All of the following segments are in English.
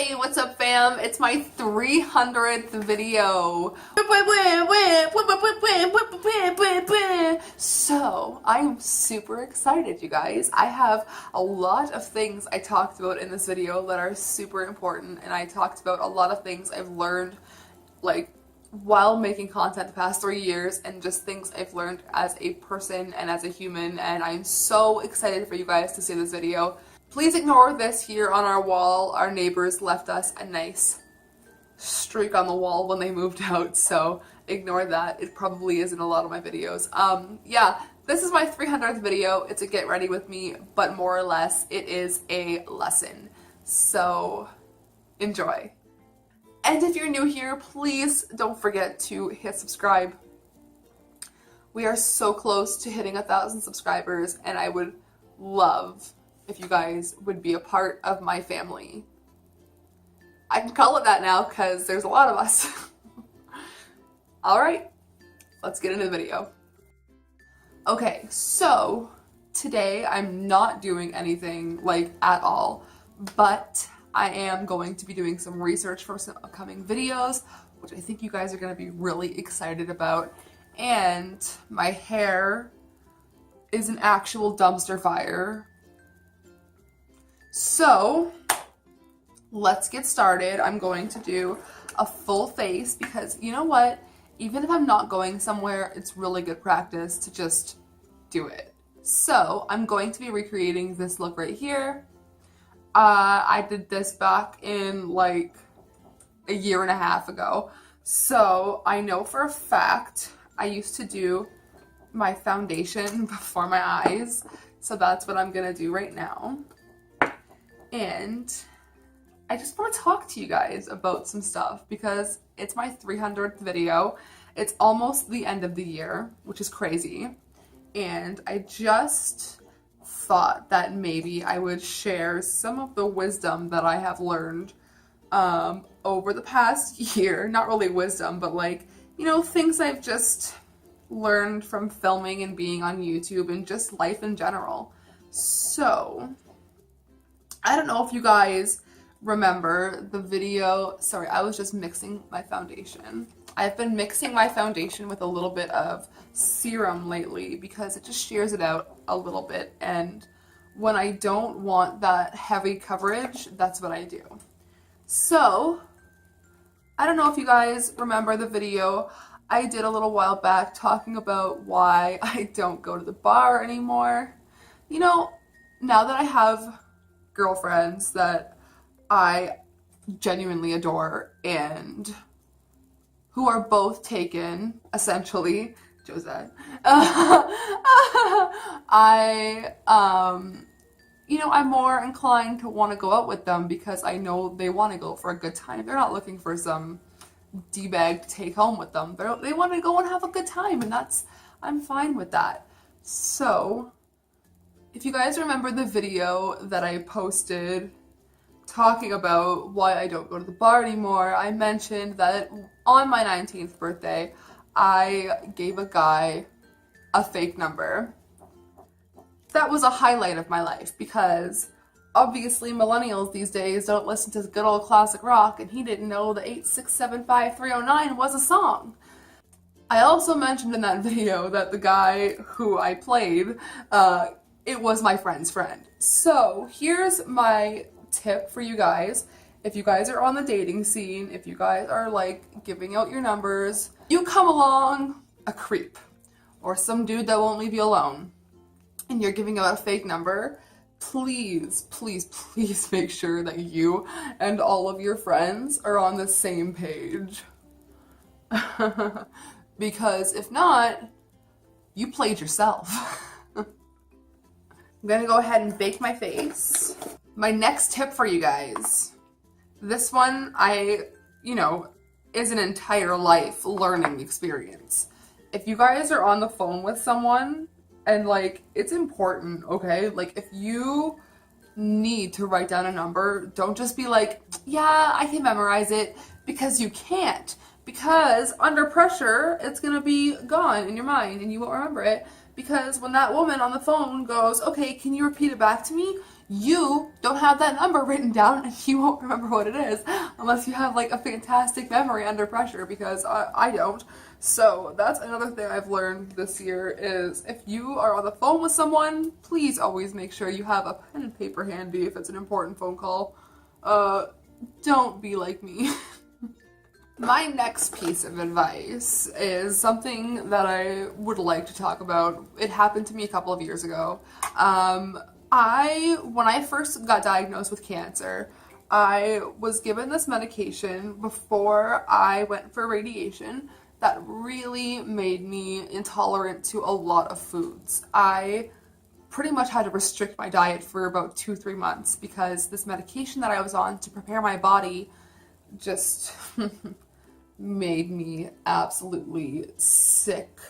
Hey, what's up fam? It's my 300th video. So, I'm super excited, you guys. I have a lot of things I talked about in this video that are super important, and I talked about a lot of things I've learned like while making content the past 3 years, and just things I've learned as a person and as a human, and I'm so excited for you guys to see this video. Please ignore this here on our wall. Our neighbors left us a nice streak on the wall when they moved out, so ignore that. It probably is in a lot of my videos. Yeah, this is my 300th video. It's a get ready with me, but more or less it is a lesson. So enjoy. And if you're new here, please don't forget to hit subscribe. We are so close to hitting 1,000 subscribers, and I would love if you guys would be a part of my family. I can call it that now because there's a lot of us. Alright, let's get into the video. Okay, so today I'm not doing anything like at all, but I am going to be doing some research for some upcoming videos, which I think you guys are going to be really excited about. And my hair is an actual dumpster fire. So let's get started. I'm going to do a full face because you know what? Even if I'm not going somewhere, it's really good practice to just do it. So I'm going to be recreating this look right here. I did this back in like a year and a half ago. So I know for a fact I used to do my foundation before my eyes. So that's what I'm gonna do right now. And I just want to talk to you guys about some stuff because it's my 300th video. It's almost the end of the year, which is crazy. And I just thought that maybe I would share some of the wisdom that I have learned over the past year. Not really wisdom, but like, you know, things I've just learned from filming and being on YouTube and just life in general. So I don't know if you guys remember the video. Sorry, I was just mixing my foundation. I've been mixing my foundation with a little bit of serum lately because it just shears it out a little bit, and when I don't want that heavy coverage, that's what I do. So I don't know if you guys remember the video I did a little while back talking about why I don't go to the bar anymore. You know, now that I have girlfriends that I genuinely adore and who are both taken, essentially, Josette, you know, I'm more inclined to want to go out with them because I know they want to go for a good time. They're not looking for some D-bag to take home with them. They want to go and have a good time, and I'm fine with that. So if you guys remember the video that I posted talking about why I don't go to the bar anymore, I mentioned that on my 19th birthday, I gave a guy a fake number. That was a highlight of my life because obviously millennials these days don't listen to good old classic rock, and he didn't know the 8675309 was a song. I also mentioned in that video that the guy who I played, it was my friend's friend. So here's my tip for you guys. If you guys are on the dating scene, if you guys are like giving out your numbers, you come along a creep or some dude that won't leave you alone and you're giving out a fake number, please, please, please make sure that you and all of your friends are on the same page. Because if not, you played yourself. I'm gonna go ahead and bake my face. My next tip for you guys. This one, is an entire life learning experience. If you guys are on the phone with someone and like, it's important, okay? Like if you need to write down a number, don't just be like, yeah, I can memorize it, because you can't. Because under pressure, it's gonna be gone in your mind and you won't remember it. Because when that woman on the phone goes, okay, can you repeat it back to me? you don't have that number written down and you won't remember what it is unless you have like a fantastic memory under pressure, because I don't. So that's another thing I've learned this year is if you are on the phone with someone, please always make sure you have a pen and paper handy if it's an important phone call. Don't be like me. My next piece of advice is something that I would like to talk about. It happened to me a couple of years ago. When I first got diagnosed with cancer, I was given this medication before I went for radiation that really made me intolerant to a lot of foods. I pretty much had to restrict my diet for about 2-3 months because this medication that I was on to prepare my body just made me absolutely sick.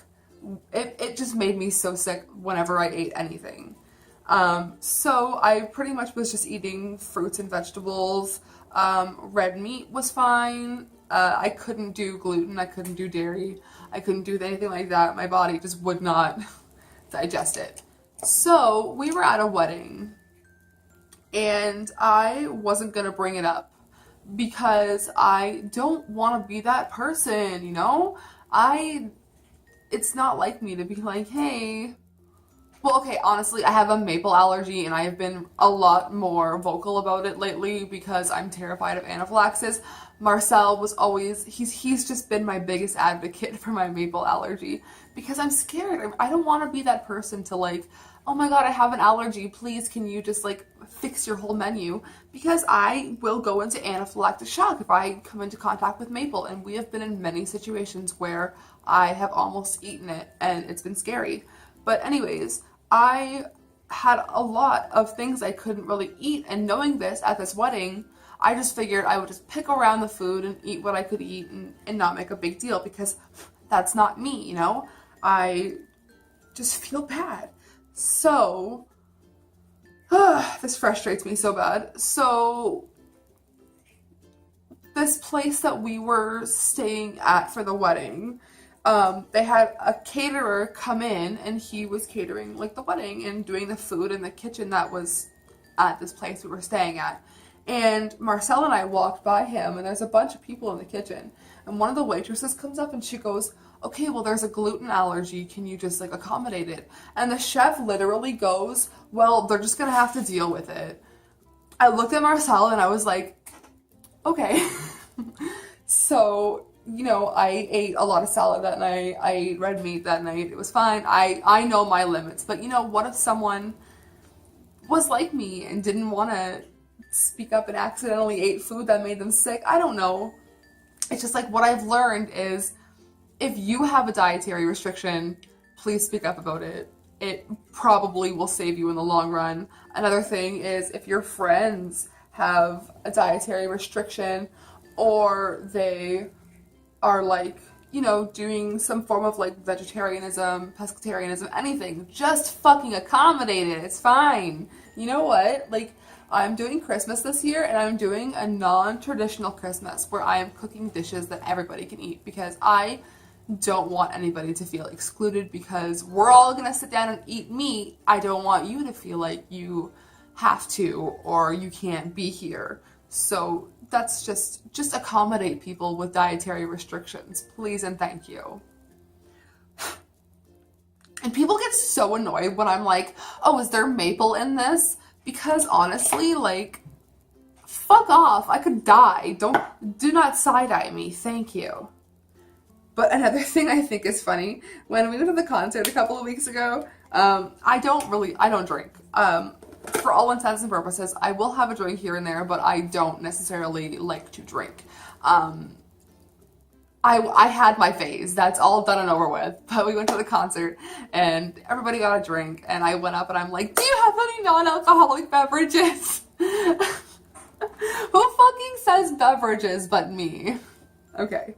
It just made me so sick whenever I ate anything. So I pretty much was just eating fruits and vegetables. Red meat was fine. I couldn't do gluten. I couldn't do dairy. I couldn't do anything like that. My body just would not digest it. So we were at a wedding and I wasn't going to bring it up because I don't want to be that person, you know? It's not like me to be like, hey, well, okay, honestly, I have a maple allergy and I have been a lot more vocal about it lately because I'm terrified of anaphylaxis. Marcel was always, he's just been my biggest advocate for my maple allergy because I'm scared. I don't want to be that person to like, oh my god, I have an allergy, please can you just like fix your whole menu, because I will go into anaphylactic shock if I come into contact with maple, and we have been in many situations where I have almost eaten it and it's been scary. But anyways, I had a lot of things I couldn't really eat, and knowing this at this wedding, I just figured I would just pick around the food and eat what I could eat and not make a big deal, because that's not me, you know? I just feel bad. So, this frustrates me so bad. So, this place that we were staying at for the wedding, they had a caterer come in and he was catering like the wedding and doing the food in the kitchen that was at this place we were staying at. And Marcel and I walked by him and there's a bunch of people in the kitchen. And one of the waitresses comes up and she goes, okay, well, there's a gluten allergy. Can you just like accommodate it? And the chef literally goes, well, they're just going to have to deal with it. I looked at Marcel and I was like, okay. So, you know, I ate a lot of salad that night. I ate red meat that night. It was fine. I know my limits. But, you know, what if someone was like me and didn't want to speak up and accidentally ate food that made them sick? I don't know. It's just like what I've learned is if you have a dietary restriction, please speak up about it. It probably will save you in the long run. Another thing is if your friends have a dietary restriction or they are like, you know, doing some form of like vegetarianism, pescatarianism, anything, just fucking accommodate it. It's fine. You know what? Like, I'm doing Christmas this year and I'm doing a non-traditional Christmas where I am cooking dishes that everybody can eat because I don't want anybody to feel excluded because we're all gonna sit down and eat meat. I don't want you to feel like you have to or you can't be here. So that's just accommodate people with dietary restrictions, please and thank you. And people get so annoyed when I'm like, oh, is there maple in this? Because honestly, like, fuck off. I could die. Do not side-eye me. Thank you. But another thing I think is funny, when we went to the concert a couple of weeks ago, I don't drink. For all intents and purposes, I will have a drink here and there, but I don't necessarily like to drink. I had my phase. That's all done and over with. But we went to the concert and everybody got a drink and I went up and I'm like, do you have any non-alcoholic beverages? Who fucking says beverages but me? Okay.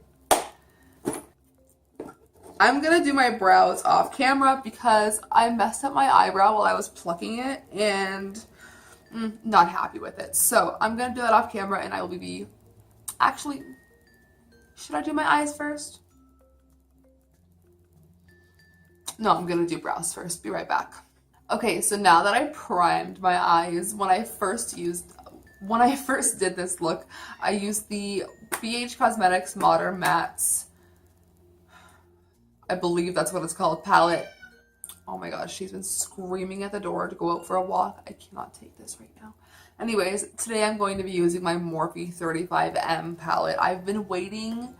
I'm gonna do my brows off camera because I messed up my eyebrow while I was plucking it and not happy with it. So I'm gonna do that off camera and I will be... Actually, should I do my eyes first? No, I'm gonna do brows first. Be right back. Okay, so now that I primed my eyes, when I first did this look, I used the BH Cosmetics Modern Mattes, I believe that's what it's called, palette. Oh my gosh, she's been screaming at the door to go out for a walk. I cannot take this right now. Anyways, today I'm going to be using my Morphe 35M palette. I've been waiting.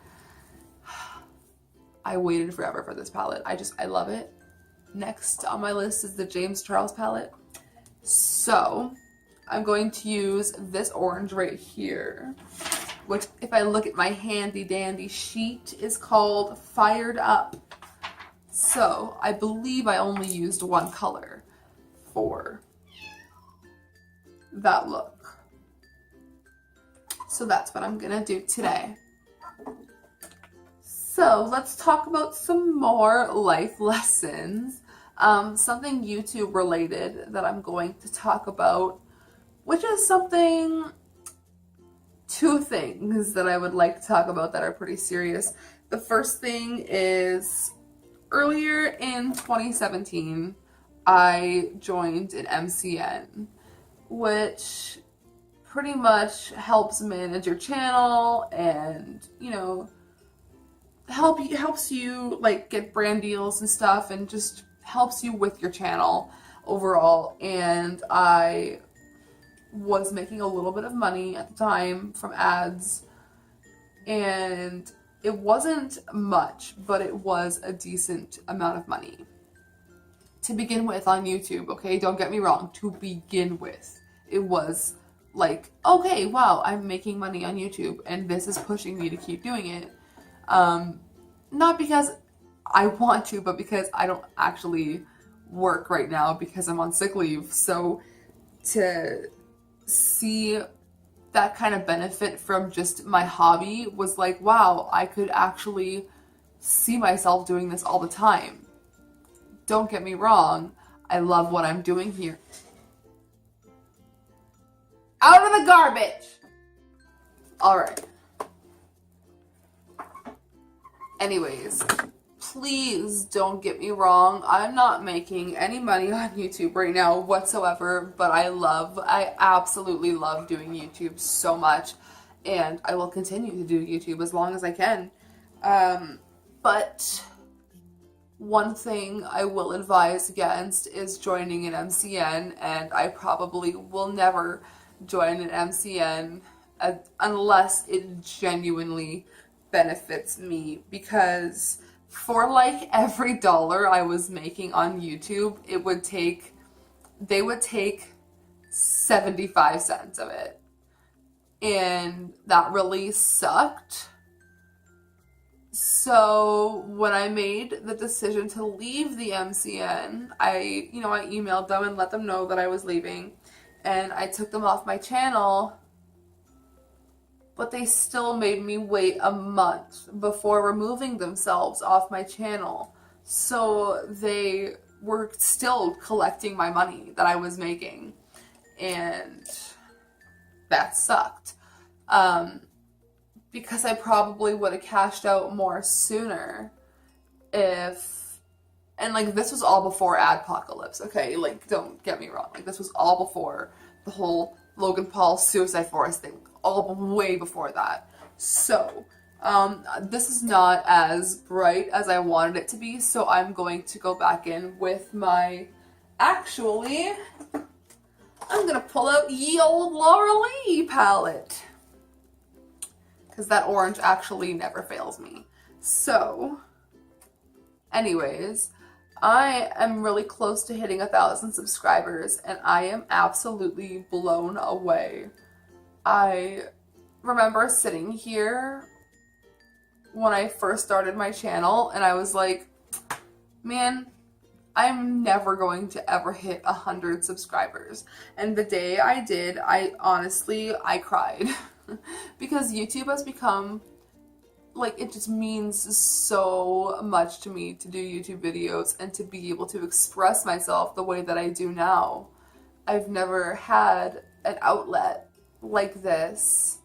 I waited forever for this palette. I love it. Next on my list is the James Charles palette. So I'm going to use this orange right here, which if I look at my handy dandy sheet is called Fired Up. So I believe I only used one color for that look. So that's what I'm gonna do today. So let's talk about some more life lessons. Something YouTube related that I'm going to talk about, which is two things that I would like to talk about that are pretty serious. The first thing is earlier in 2017, I joined an MCN, which pretty much helps manage your channel and, helps you like get brand deals and stuff, and just helps you with your channel overall. And I was making a little bit of money at the time from ads, and it wasn't much, but it was a decent amount of money to begin with on YouTube. Okay, don't get me wrong, to begin with it was like, okay, wow, I'm making money on YouTube and this is pushing me to keep doing it. Not because I want to, but because I don't actually work right now because I'm on sick leave. So to see that kind of benefit from just my hobby was like, wow, I could actually see myself doing this all the time. Don't get me wrong, I love what I'm doing here. Out of the garbage! Alright. Anyways, please don't get me wrong. I'm not making any money on YouTube right now whatsoever, but I absolutely love doing YouTube so much, and I will continue to do YouTube as long as I can. But one thing I will advise against is joining an MCN, and I probably will never join an MCN unless it genuinely benefits me, because for like every dollar I was making on YouTube, they would take 75 cents of it. And that really sucked. So when I made the decision to leave the MCN, I emailed them and let them know that I was leaving, and I took them off my channel. But they still made me wait a month before removing themselves off my channel. So they were still collecting my money that I was making. And that sucked. Because I probably would have cashed out more sooner and like this was all before Adpocalypse, okay? Like, don't get me wrong. Like, this was all before the whole Logan Paul Suicide Forest thing. All way before that. So, this is not as bright as I wanted it to be, so I'm going to go back in with my, I'm gonna pull out ye old Laura Lee palette, because that orange actually never fails me. So, anyways, I am really close to hitting 1,000 subscribers, and I am absolutely blown away. I remember sitting here when I first started my channel, and I was like, man, I'm never going to ever hit 100 subscribers. And the day I did, I cried. Because YouTube has become, like, it just means so much to me to do YouTube videos and to be able to express myself the way that I do now. I've never had an outlet like this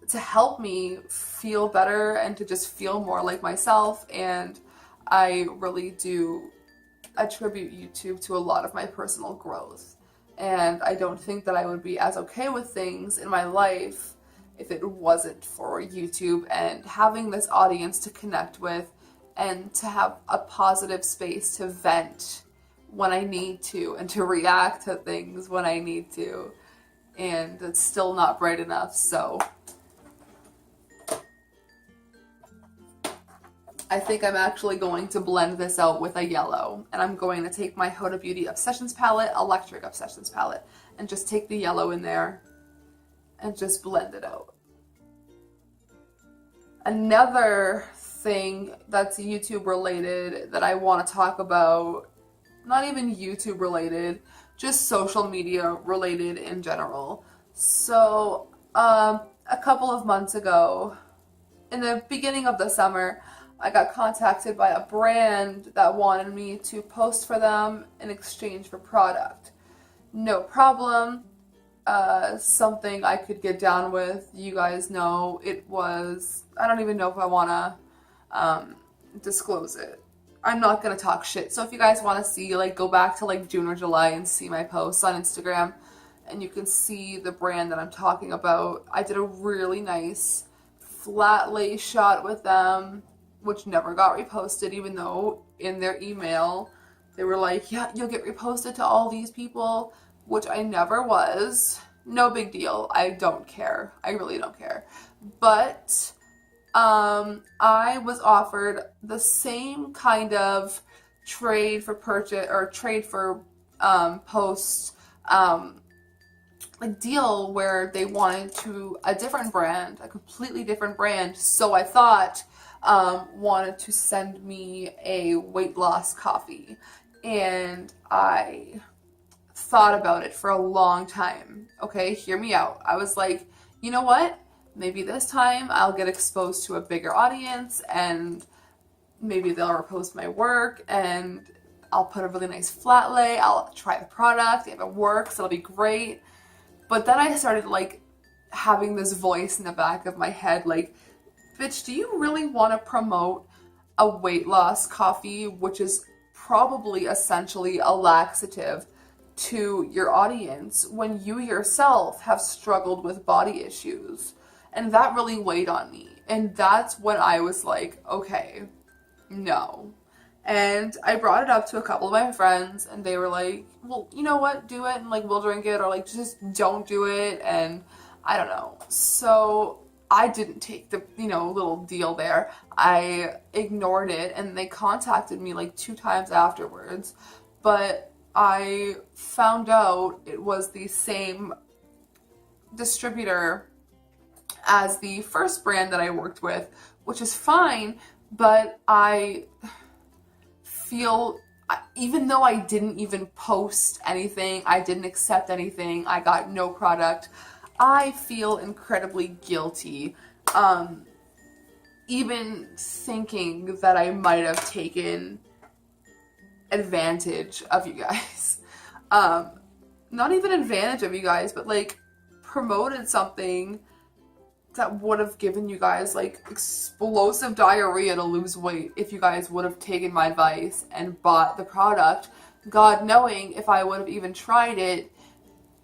to help me feel better and to just feel more like myself, and I really do attribute YouTube to a lot of my personal growth. And I don't think that I would be as okay with things in my life if it wasn't for YouTube and having this audience to connect with and to have a positive space to vent when I need to and to react to things when I need to. And it's still not bright enough, so I think I'm actually going to blend this out with a yellow, and I'm going to take my Huda Beauty Obsessions palette, Electric Obsessions palette, and just take the yellow in there and just blend it out. Another thing that's YouTube related that I want to talk about, not even YouTube related, just social media related in general. So, a couple of months ago, in the beginning of the summer, I got contacted by a brand that wanted me to post for them in exchange for product. No problem. Something I could get down with. You guys know it was, I don't even know if I want to disclose it. I'm not going to talk shit. So if you guys want to see, like, go back to like June or July and see my posts on Instagram, and you can see the brand that I'm talking about. I did a really nice flat lay shot with them, which never got reposted, even though in their email they were like, yeah, you'll get reposted to all these people, which I never was. No big deal. I don't care. I really don't care. But I was offered the same kind of trade for purchase or trade for post a deal where they wanted to a different brand, a completely different brand. So I thought wanted to send me a weight loss coffee, and I thought about it for a long time. Okay, hear me out. I was like, you know what? Maybe this time I'll get exposed to a bigger audience and maybe they'll repost my work and I'll put a really nice flat lay. I'll try the product. If it works, it'll be great. But then I started like having this voice in the back of my head like, bitch, do you really want to promote a weight loss coffee, which is probably essentially a laxative, to your audience when you yourself have struggled with body issues? And that really weighed on me. And that's when I was like, okay, no. And I brought it up to a couple of my friends and they were like, well, you know what, do it and like we'll drink it, or like just don't do it. And I don't know. So I didn't take the, little deal there. I ignored it and they contacted me like 2 times afterwards. But I found out it was the same distributor as the first brand that I worked with, which is fine, but I feel, even though I didn't even post anything, I didn't accept anything, I got no product, I feel incredibly guilty, even thinking that I might have taken advantage of you guys. Not even advantage of you guys, but like promoted something that would have given you guys like explosive diarrhea to lose weight if you guys would have taken my advice and bought the product. God knowing if I would have even tried it,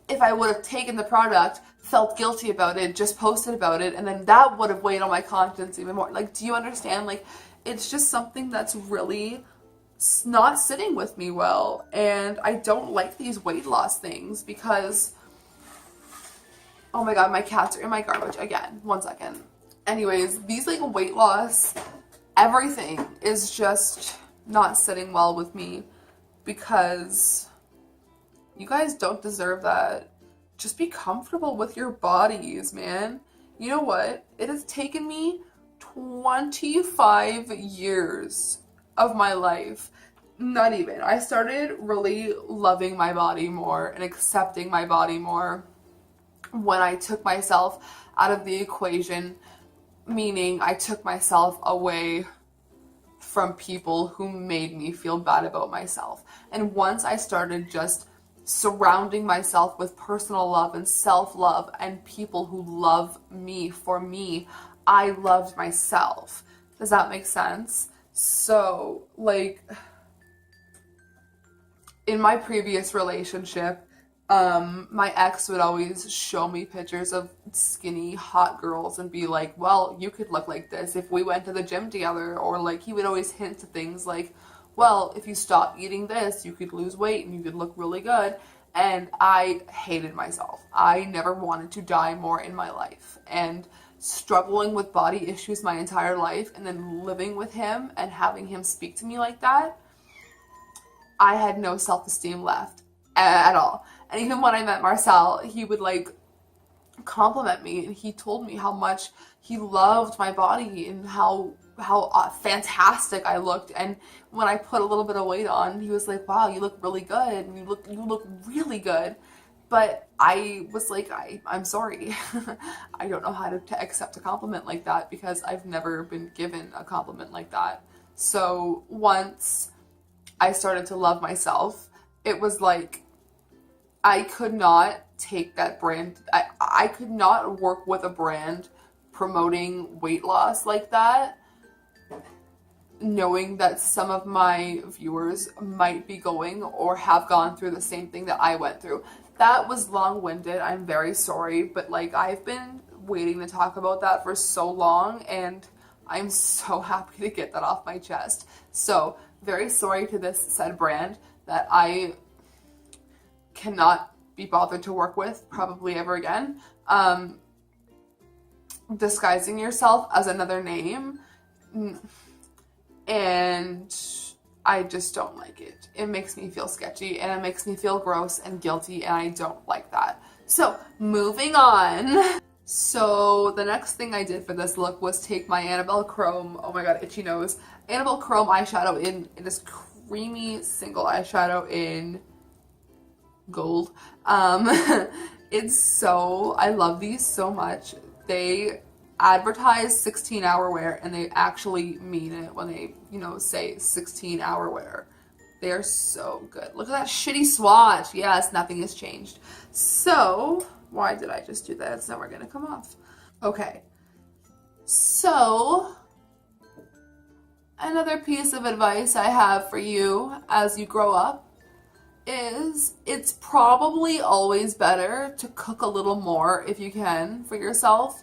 if I would have taken the product, felt guilty about it, just posted about it, and then that would have weighed on my conscience even more. Like, do you understand? Like, it's just something that's really not sitting with me well, and I don't like these weight loss things because, oh my god, my cats are in my garbage again. 1 second. Anyways, these like weight loss, everything is just not sitting well with me because you guys don't deserve that. Just be comfortable with your bodies, man. You know what? It has taken me 25 years of my life. Not even. I started really loving my body more and accepting my body more when I took myself out of the equation, meaning I took myself away from people who made me feel bad about myself. And once I started just surrounding myself with personal love and self-love and people who love me for me, I loved myself. Does that make sense? So, like, in my previous relationship, my ex would always show me pictures of skinny, hot girls and be like, well, you could look like this if we went to the gym together. Or like he would always hint to things like, well, if you stop eating this, you could lose weight and you could look really good. And I hated myself. I never wanted to die more in my life. And struggling with body issues my entire life and then living with him and having him speak to me like that, I had no self-esteem left at all. And even when I met Marcel, he would like compliment me, and he told me how much he loved my body and how fantastic I looked. And when I put a little bit of weight on, he was like, wow, you look really good, and you look really good. But I was like, I'm sorry. I don't know how to accept a compliment like that, because I've never been given a compliment like that. So once I started to love myself, it was like I could not take that brand. I could not work with a brand promoting weight loss like that, knowing that some of my viewers might be going or have gone through the same thing that I went through. That was long-winded. I'm very sorry, but like I've been waiting to talk about that for so long, and I'm so happy to get that off my chest. So very sorry to this said brand that I cannot be bothered to work with probably ever again. Disguising yourself as another name, and I just don't like it. It makes me feel sketchy, and it makes me feel gross and guilty, and I don't like that. So moving on. So the next thing I did for this look was take my Annabelle Chrome, oh my god, itchy nose, Annabelle Chrome eyeshadow in this creamy single eyeshadow in gold. It's so, I love these so much. They advertise 16-hour wear, and they actually mean it when they, say 16-hour wear. They're so good. Look at that shitty swatch. Yes, nothing has changed. So, why did I just do that? It's never gonna come off. Okay. So, another piece of advice I have for you as you grow up is it's probably always better to cook a little more if you can for yourself,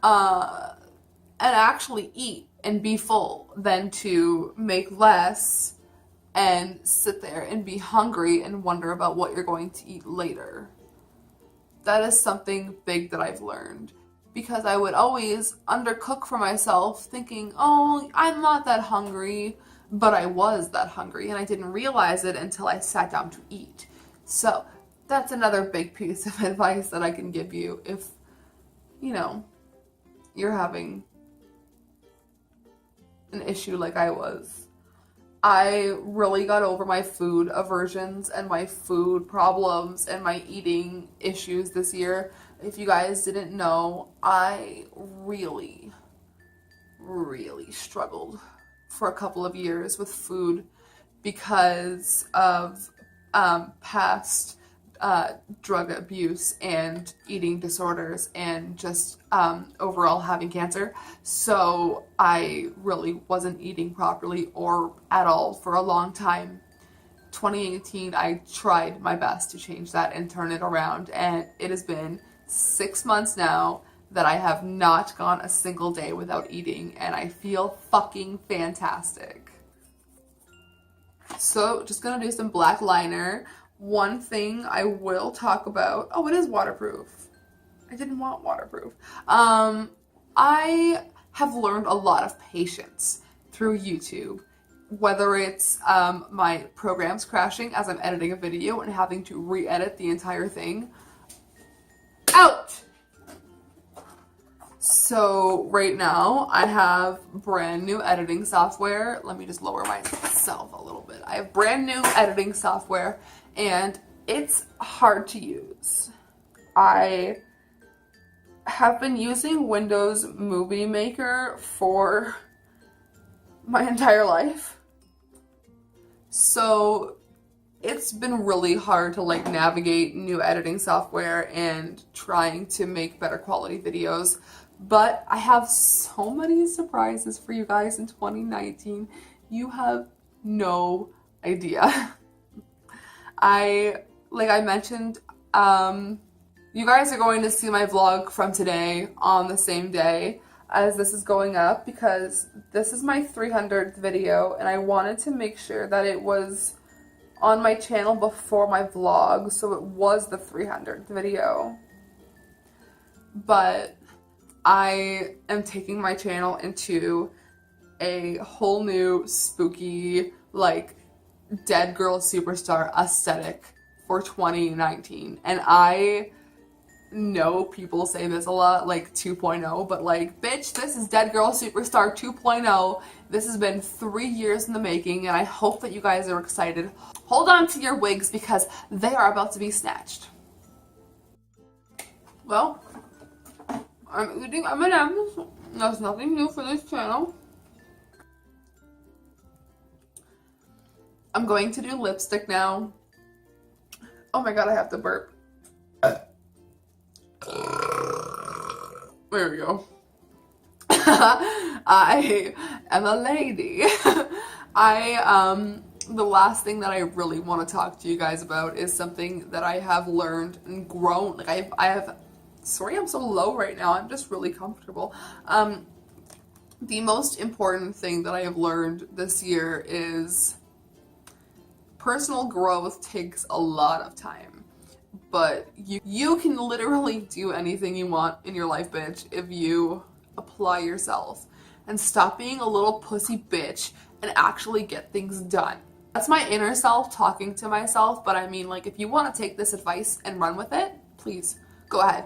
and actually eat and be full than to make less and sit there and be hungry and wonder about what you're going to eat later. That is something big that I've learned, because I would always undercook for myself thinking, oh, I'm not that hungry, but I was that hungry, and I didn't realize it until I sat down to eat. So that's another big piece of advice that I can give you if, you're having an issue like I was. I really got over my food aversions and my food problems and my eating issues this year. If you guys didn't know, I really, really struggled for a couple of years with food because of past drug abuse and eating disorders and just overall having cancer. So I really wasn't eating properly or at all for a long time. 2018, I tried my best to change that and turn it around, and it has been 6 months now that I have not gone a single day without eating, and I feel fucking fantastic. So just gonna do some black liner. One thing I will talk about, oh, it is waterproof. I didn't want waterproof. I have learned a lot of patience through YouTube, whether it's my programs crashing as I'm editing a video and having to re-edit the entire thing. Ouch! So right now I have brand new editing software. Let me just lower myself a little bit. I have brand new editing software, and it's hard to use. I have been using Windows Movie Maker for my entire life. So it's been really hard to navigate new editing software and trying to make better quality videos. But I have so many surprises for you guys in 2019. You have no idea. Like I mentioned, you guys are going to see my vlog from today on the same day as this is going up because this is my 300th video and I wanted to make sure that it was on my channel before my vlog, so it was the 300th video. But I am taking my channel into a whole new spooky, like, Deadgrl superstar aesthetic for 2019. And I know people say this a lot, like 2.0, but like, bitch, this is Deadgrl Superstar 2.0. This has been 3 years in the making, and I hope that you guys are excited. Hold on to your wigs because they are about to be snatched. Well, I'm eating M&M's. That's nothing new for this channel. I'm going to do lipstick now. Oh my god, I have to burp. There we go. I am a lady. The last thing that I really want to talk to you guys about is something that I have learned and grown. Like sorry I'm so low right now. I'm just really comfortable. The most important thing that I have learned this year is personal growth takes a lot of time. But you can literally do anything you want in your life, bitch, if you apply yourself and stop being a little pussy bitch and actually get things done. That's my inner self talking to myself, but I mean, like, if you want to take this advice and run with it, please, go ahead.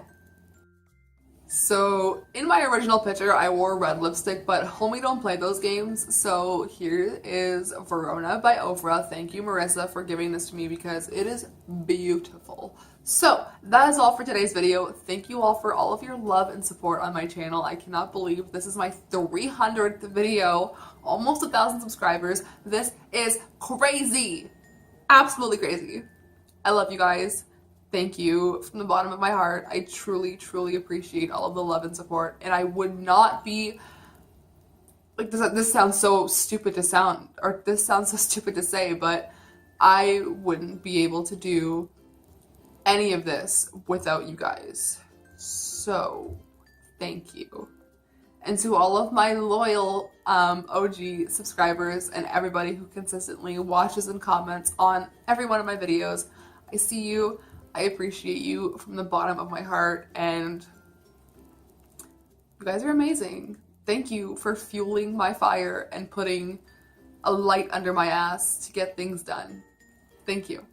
So, in my original picture, I wore red lipstick, but homie don't play those games, so here is Verona by Ofra. Thank you, Marissa, for giving this to me because it is beautiful. So, that is all for today's video. Thank you all for all of your love and support on my channel. I cannot believe this is my 300th video, almost 1,000 subscribers. This is crazy. Absolutely crazy. I love you guys. Thank you from the bottom of my heart. I truly, truly appreciate all of the love and support. And I would not be, like, this sounds so stupid to sound, or this sounds so stupid to say, but I wouldn't be able to do any of this without you guys. So, thank you. And to all of my loyal OG subscribers and everybody who consistently watches and comments on every one of my videos, I see you. I appreciate you from the bottom of my heart, and you guys are amazing. Thank you for fueling my fire and putting a light under my ass to get things done. Thank you.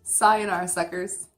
Sayonara, suckers.